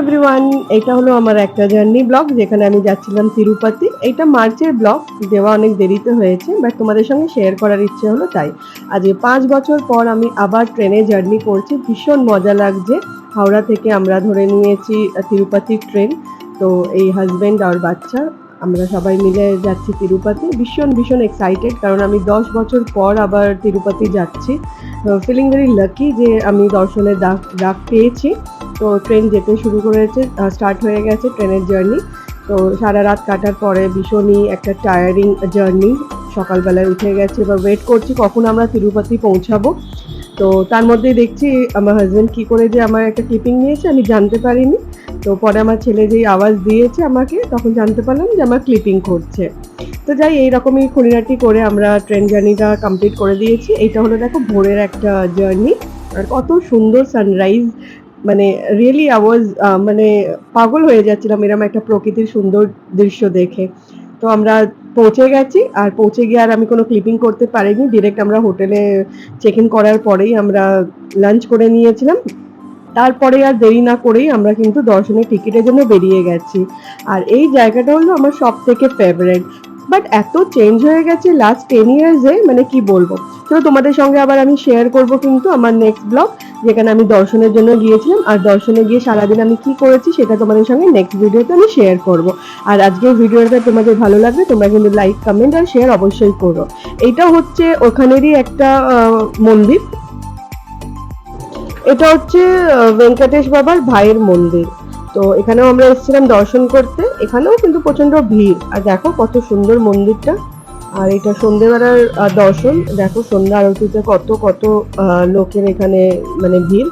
Everyone, এটা হলো আমার একটা জার্নি ব্লগ যেখানে আমি যাচ্ছিলাম তিরুপতি। এটা মার্চের ব্লগ, দেওয়া অনেক দেরিতে হয়েছে, বাট তোমাদের সঙ্গে শেয়ার করার ইচ্ছে হলো তাই। আজ 5 বছর পর আমি আবার ট্রেনে জার্নি করছি, ভীষণ মজা লাগছে। হাওড়া থেকে আমরা ধরে নিয়েছি তিরুপতি ট্রেন। তো এই হাজব্যান্ড আর বাচ্চা আমরা সবাই মিলে যাচ্ছি তিরুপতি। ভীষণ ভীষণ এক্সাইটেড, কারণ আমি 10 বছর পর আবার তিরুপতি যাচ্ছি। ফিলিং ভেরি লাকি যে আমি দর্শনের ডাক পেয়েছি। তো ট্রেন যেতে শুরু করেছে, স্টার্ট হয়ে গেছে ট্রেনের জার্নি। তো সারা রাত কাটার পরে ভীষণই একটা টায়ারিং জার্নি। সকালবেলায় উঠে গেছে, এবার ওয়েট করছি কখন আমরা তিরুপতি পৌঁছাবো। তো তার মধ্যেই দেখছি আমার হাজব্যান্ড কী করে যে আমার একটা ক্লিপিং নিয়েছে, আমি জানতে পারিনি। তো পরে আমার ছেলে যেই আওয়াজ দিয়েছে আমাকে, তখন জানতে পারলাম যে আমার ক্লিপিং করছে। তো যাই, এইরকমই খুঁড়িনাটি করে আমরা ট্রেন জার্নিটা কমপ্লিট করে দিয়েছি। এইটা হলো দেখো ভোরের একটা জার্নি, আর কত সুন্দর সানরাইজ। মানে রিয়েলি আওয়াজ মানে পাগল হয়ে যাচ্ছিলাম এরকম একটা প্রকৃতির সুন্দর দৃশ্য দেখে। তো আমরা পৌঁছে গেছি, আর পৌঁছে গিয়ে আর আমি কোনো ক্লিপিং করতে পারিনি। ডিরেক্ট আমরা হোটেলে চেক ইন করার পরেই আমরা লাঞ্চ করে নিয়েছিলাম। তারপরে আর দেরি না করেই আমরা কিন্তু দর্শনের টিকিটের জন্য বেরিয়ে গেছি। আর এই জায়গাটা হলো আমার সব থেকে ফেভারেট, বাট এত চেঞ্জ হয়ে গেছে লাস্ট 10 ইয়ার্সে, মানে কি বলবো। তো তোমাদের সঙ্গে আবার আমি শেয়ার করব কিন্তু আমার নেক্সট ব্লগ, যেখানে আমি দর্শনের জন্য গিয়েছিলাম, আর দর্শনে গিয়ে সারাদিন আমি কি করেছি সেটা তোমাদের সঙ্গে নেক্সট ভিডিওতে আমি শেয়ার করব। আর আজকের ভিডিওটা তোমাদের ভালো লাগবে তোমরা কিন্তু লাইক, কমেন্ট আর শেয়ার অবশ্যই করো। এইটা হচ্ছে ওখানেরই একটা মন্দির। এটা হচ্ছে ভেঙ্কটেশ বাবার ভাইয়ের মন্দির। তো এখানেও আমরা এসেছিলাম দর্শন করতে। এখানেও কিন্তু প্রচন্ড ভিড়, আর দেখো কত সুন্দর মন্দিরটা। আর এটা সন্ধ্যেবেলার দর্শন, দেখো সন্ধ্যা আরতিতে কত কত লোকের এখানে মানে ভিড়।